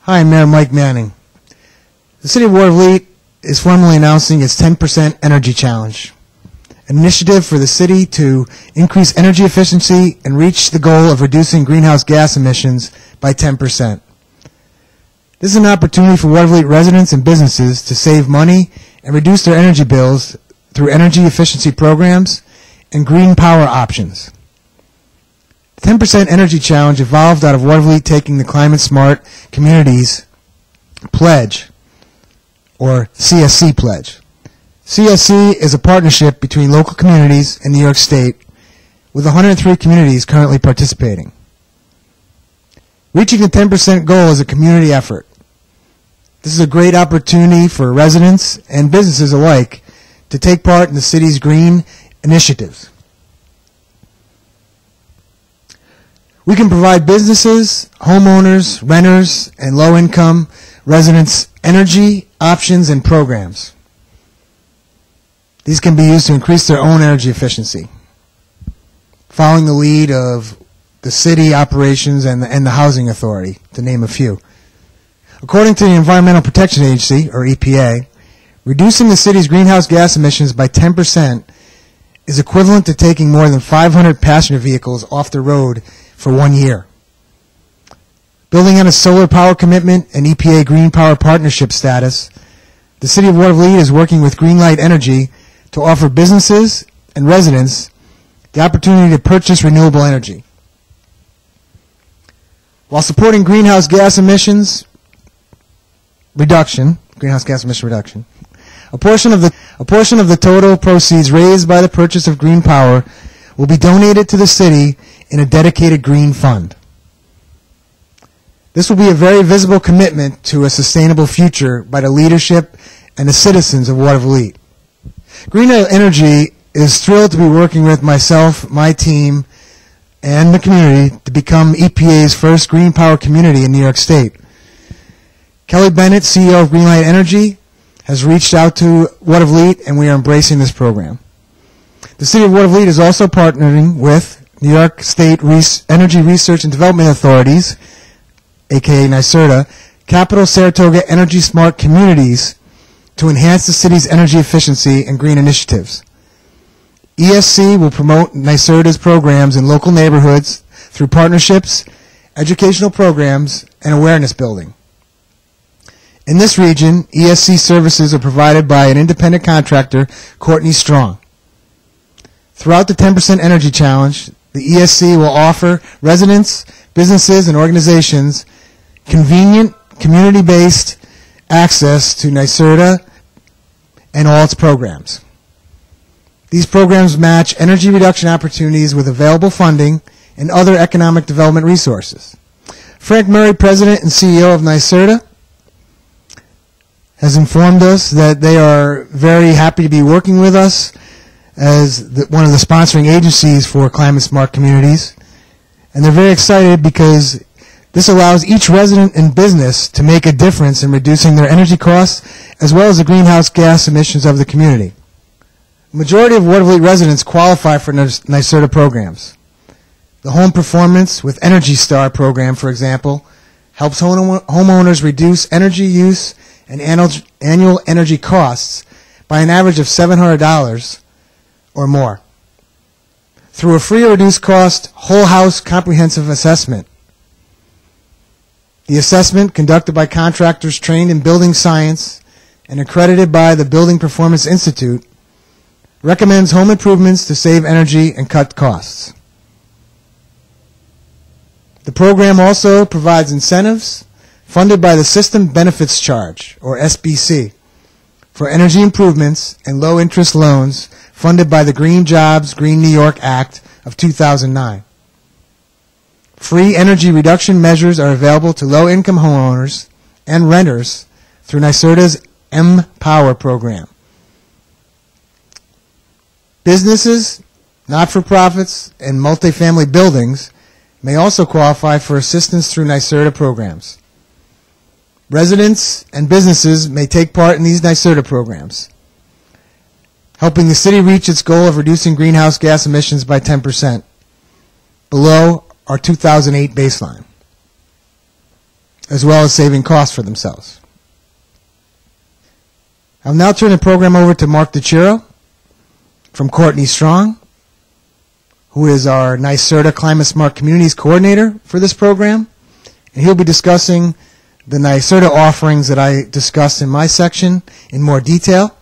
Hi, I'm Mayor Mike Manning. The City of Watervliet is formally announcing its 10% Energy Challenge, an initiative for the city to increase energy efficiency and reach the goal of reducing greenhouse gas emissions by 10%. This is an opportunity for Watervliet residents and businesses to save money and reduce their energy bills through energy efficiency programs and green power options. The 10% Energy Challenge evolved out of Watervliet taking the Climate Smart Communities Pledge, or CSC Pledge. CSC is a partnership between local communities in New York State, with 103 communities currently participating. Reaching the 10% goal is a community effort. This is a great opportunity for residents and businesses alike to take part in the city's green initiatives. We can provide businesses, homeowners, renters, and low-income residents energy options and programs. These can be used to increase their own energy efficiency, following the lead of the city operations and the housing authority, to name a few. According to the Environmental Protection Agency, or EPA, reducing the city's greenhouse gas emissions by 10% is equivalent to taking more than 500 passenger vehicles off the road for 1 year. Building on a solar power commitment and EPA Green Power Partnership status, the City of Watervliet is working with Greenlight Energy to offer businesses and residents the opportunity to purchase renewable energy. While supporting greenhouse gas emission reduction, a portion of the total proceeds raised by the purchase of green power will be donated to the city in a dedicated green fund. This will be a very visible commitment to a sustainable future by the leadership and the citizens of Watervliet. Greenlight Energy is thrilled to be working with myself, my team, and the community to become EPA's first green power community in New York State. Kelly Bennett, CEO of Greenlight Energy, has reached out to Watervliet, and we are embracing this program. The City of Watervliet is also partnering with New York State Energy Research and Development Authorities, aka NYSERDA, Capital Saratoga Energy Smart Communities, to enhance the city's energy efficiency and green initiatives. ESC will promote NYSERDA's programs in local neighborhoods through partnerships, educational programs, and awareness building. In this region, ESC services are provided by an independent contractor, Courtney Strong. Throughout the 10% Energy Challenge, the ESC will offer residents, businesses, and organizations convenient, community-based access to NYSERDA and all its programs. These programs match energy reduction opportunities with available funding and other economic development resources. Frank Murray, President and CEO of NYSERDA, has informed us that they are very happy to be working with us as one of the sponsoring agencies for Climate Smart Communities. And they're very excited because this allows each resident and business to make a difference in reducing their energy costs as well as the greenhouse gas emissions of the community. The majority of Watervliet residents qualify for NYSERDA programs. The Home Performance with Energy Star program, for example, helps homeowners reduce energy use and annual energy costs by an average of $700 or more through a free or reduced cost whole house comprehensive assessment. The assessment, conducted by contractors trained in building science and accredited by the Building Performance Institute, recommends home improvements to save energy and cut costs. The program also provides incentives funded by the System Benefits Charge, or SBC, for energy improvements and low-interest loans funded by the Green Jobs, Green New York Act of 2009. Free energy reduction measures are available to low-income homeowners and renters through NYSERDA's M-Power program. Businesses, not-for-profits, and multifamily buildings may also qualify for assistance through NYSERDA programs. Residents and businesses may take part in these NYSERDA programs, helping the city reach its goal of reducing greenhouse gas emissions by 10%, below our 2008 baseline. as well as saving costs for themselves. I'll now turn the program over to Mark DeCiro from Courtney Strong, who is our NYSERDA Climate Smart Communities Coordinator for this program. And he'll be discussing the NYSERDA offerings that I discussed in my section in more detail.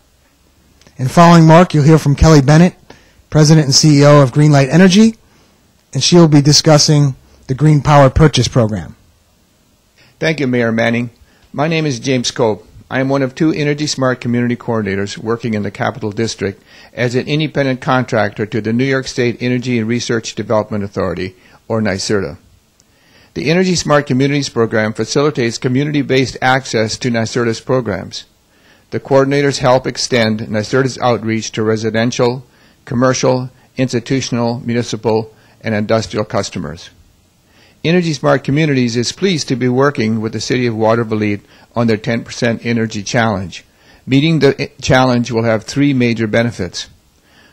And following Mark, you'll hear from Kelly Bennett, President and CEO of Greenlight Energy, and she'll be discussing the Green Power Purchase Program. Thank you, Mayor Manning. My name is James Cope. I am one of 2 Energy Smart Community Coordinators working in the Capital District as an independent contractor to the New York State Energy and Research Development Authority, or NYSERDA. The Energy Smart Communities Program facilitates community-based access to NYSERDA's programs. The coordinators help extend NYSERDA's outreach to residential, commercial, institutional, municipal, and industrial customers. Energy Smart Communities is pleased to be working with the City of Watervliet on their 10% Energy Challenge. Meeting the challenge will have 3 major benefits.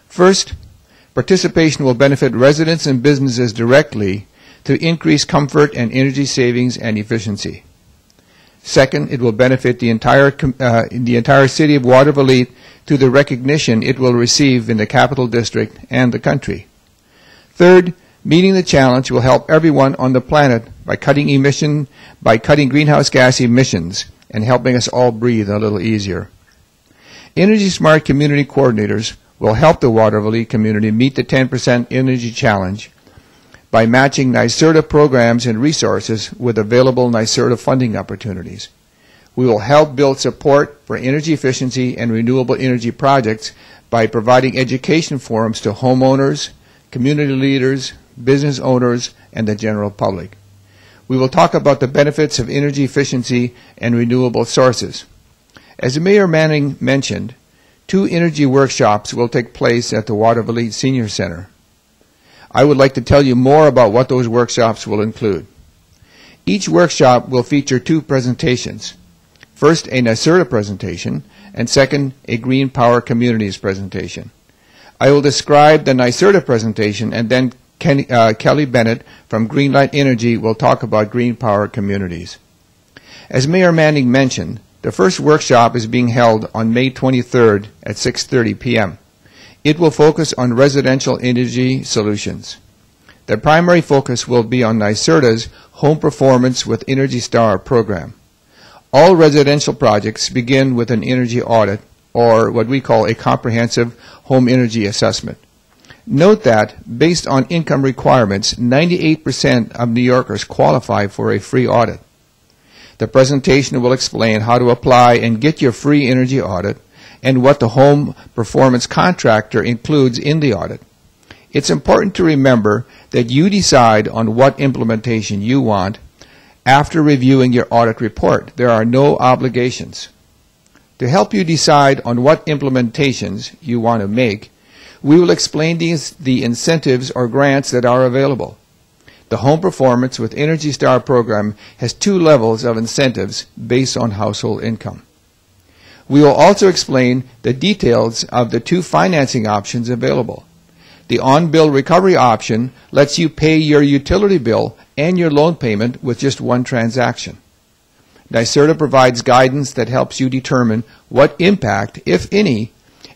First, participation will benefit residents and businesses directly to increase comfort and energy savings and efficiency. Second, it will benefit the entire City of Watervliet through the recognition it will receive in the Capital District and the country. Third, meeting the challenge will help everyone on the planet by cutting greenhouse gas emissions and helping us all breathe a little easier. Energy Smart Community Coordinators will help the Watervliet community meet the 10% Energy Challenge by matching NYSERDA programs and resources with available NYSERDA funding opportunities. We will help build support for energy efficiency and renewable energy projects by providing education forums to homeowners, community leaders, business owners, and the general public. We will talk about the benefits of energy efficiency and renewable sources. As Mayor Manning mentioned, 2 energy workshops will take place at the Watervliet Senior Center. I would like to tell you more about what those workshops will include. Each workshop will feature 2 presentations. First, a NYSERDA presentation, and second, a Green Power Communities presentation. I will describe the NYSERDA presentation, and then Kelly Bennett from Greenlight Energy will talk about Green Power Communities. As Mayor Manning mentioned, the first workshop is being held on May 23rd at 6:30 p.m. It will focus on residential energy solutions. The primary focus will be on NYSERDA's Home Performance with Energy Star program. All residential projects begin with an energy audit, or what we call a comprehensive home energy assessment. Note that, based on income requirements, 98% of New Yorkers qualify for a free audit. The presentation will explain how to apply and get your free energy audit and what the home performance contractor includes in the audit. It's important to remember that you decide on what implementation you want after reviewing your audit report. There are no obligations. To help you decide on what implementations you want to make, we will explain the incentives or grants that are available. The Home Performance with Energy Star program has 2 levels of incentives based on household income. We will also explain the details of the 2 financing options available. The on-bill recovery option lets you pay your utility bill and your loan payment with just 1 transaction. NYSERDA provides guidance that helps you determine what impact, if any,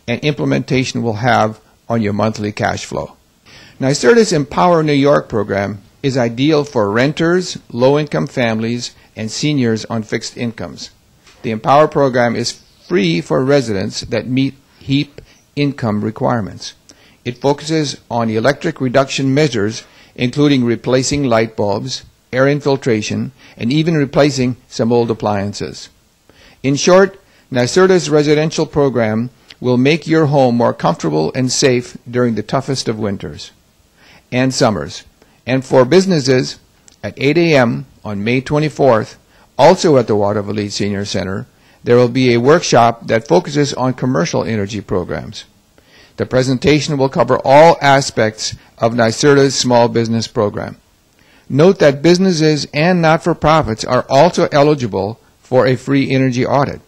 an implementation will have on your monthly cash flow. NYSERDA's Empower New York program is ideal for renters, low-income families, and seniors on fixed incomes. The Empower program is free for residents that meet HEAP income requirements. It focuses on electric reduction measures, including replacing light bulbs, air infiltration, and even replacing some old appliances. In short, NYSERDA's residential program will make your home more comfortable and safe during the toughest of winters and summers. And for businesses, at 8 a.m. on May 24th, also at the Watervliet Senior Center, there will be a workshop that focuses on commercial energy programs. The presentation will cover all aspects of NYSERDA's small business program. Note that businesses and not-for-profits are also eligible for a free energy audit.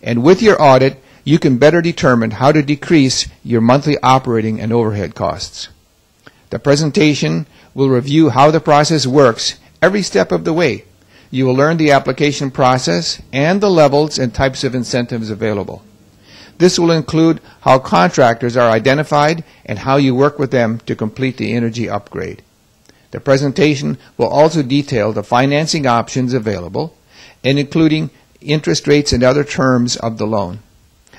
And with your audit, you can better determine how to decrease your monthly operating and overhead costs. The presentation will review how the process works every step of the way, You will learn the application process and the levels and types of incentives available. This will include how contractors are identified and how you work with them to complete the energy upgrade. The presentation will also detail the financing options available, and including interest rates and other terms of the loan.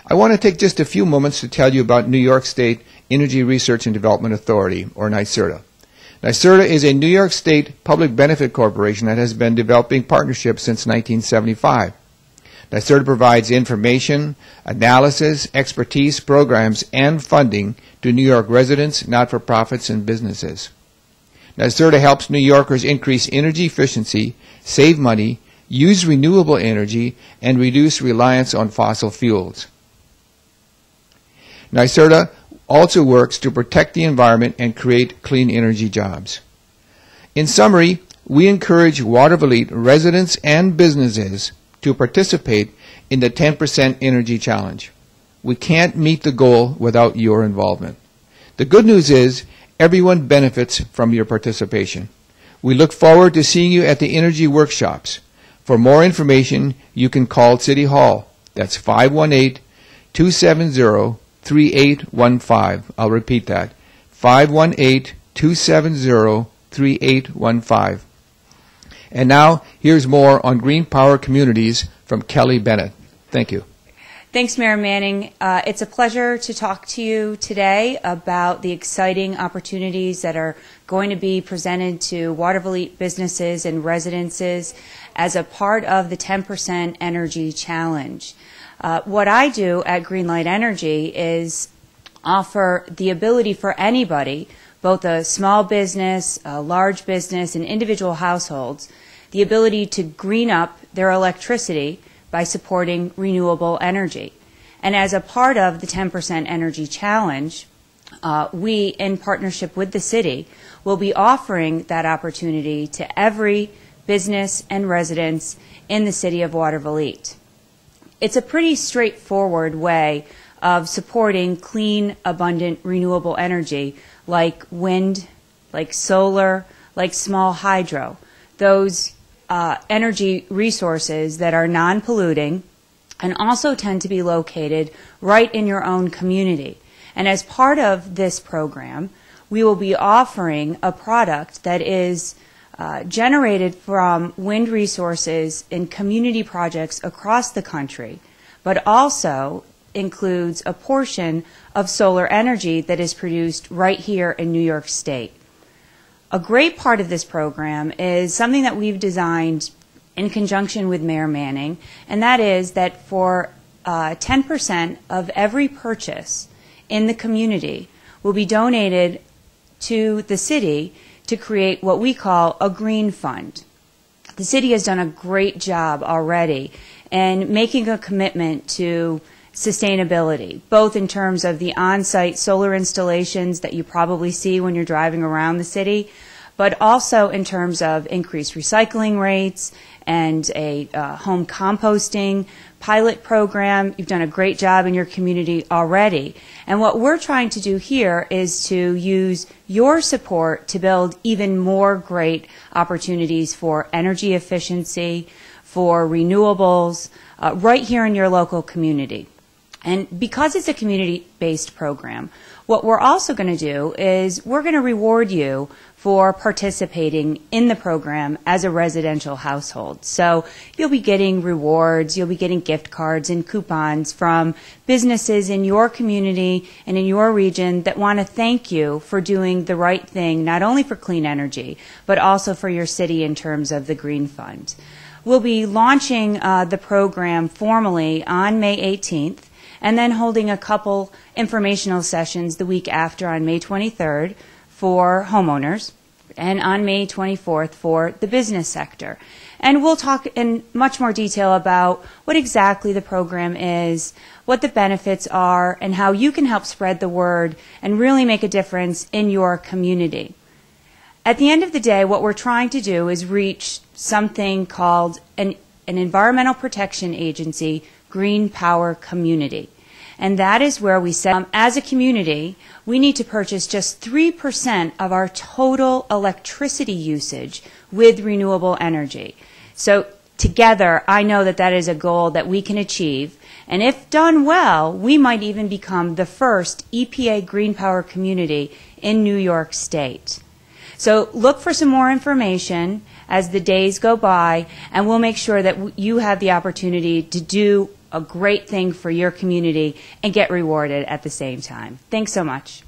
I want to take just a few moments to tell you about New York State Energy Research and Development Authority, or NYSERDA. NYSERDA is a New York State public benefit corporation that has been developing partnerships since 1975. NYSERDA provides information, analysis, expertise, programs, and funding to New York residents, not-for-profits, and businesses. NYSERDA helps New Yorkers increase energy efficiency, save money, use renewable energy, and reduce reliance on fossil fuels. NYSERDA also works to protect the environment and create clean energy jobs. In summary, we encourage Watervliet residents and businesses to participate in the 10% Energy Challenge. We can't meet the goal without your involvement. The good news is everyone benefits from your participation. We look forward to seeing you at the energy workshops. For more information, you can call City Hall. That's 518-270-3815. I'll repeat that. 518-270-3815. And now, here's more on Green Power Communities from Kelly Bennett. Thank you. Thanks, Mayor Manning. It's a pleasure to talk to you today about the exciting opportunities that are going to be presented to Watervliet businesses and residences as a part of the 10% Energy Challenge. What I do at Greenlight Energy is offer the ability for anybody, both a small business, a large business, and individual households, the ability to green up their electricity by supporting renewable energy. And as a part of the 10% Energy Challenge, we, in partnership with the city, will be offering that opportunity to every business and residents in the city of Watervliet. It's a pretty straightforward way of supporting clean, abundant, renewable energy like wind, like solar, like small hydro, those energy resources that are non-polluting and also tend to be located right in your own community. And as part of this program, we will be offering a product that is generated from wind resources in community projects across the country, but also includes a portion of solar energy that is produced right here in New York State. A great part of this program is something that we've designed in conjunction with Mayor Manning, and that is that for 10% of every purchase in the community will be donated to the city to create what we call a green fund. The city has done a great job already in making a commitment to sustainability, both in terms of the on-site solar installations that you probably see when you're driving around the city, but also in terms of increased recycling rates and a home composting pilot program. You've done a great job in your community already. And what we're trying to do here is to use your support to build even more great opportunities for energy efficiency, for renewables, right here in your local community. And because it's a community-based program, what we're also going to do is we're going to reward you for participating in the program as a residential household. So you'll be getting rewards, you'll be getting gift cards and coupons from businesses in your community and in your region that want to thank you for doing the right thing, not only for clean energy, but also for your city in terms of the Green Fund. We'll be launching the program formally on May 18th, and then holding a couple informational sessions the week after on May 23rd for homeowners and on May 24th for the business sector. And we'll talk in much more detail about what exactly the program is, what the benefits are, and how you can help spread the word and really make a difference in your community. At the end of the day, what we're trying to do is reach something called an environmental protection agency green power community. And that is where we said, as a community, we need to purchase just 3% of our total electricity usage with renewable energy. So together, I know that that is a goal that we can achieve. And if done well, we might even become the first EPA green power community in New York State. So look for some more information as the days go by, and we'll make sure that you have the opportunity to do a great thing for your community and get rewarded at the same time. Thanks so much.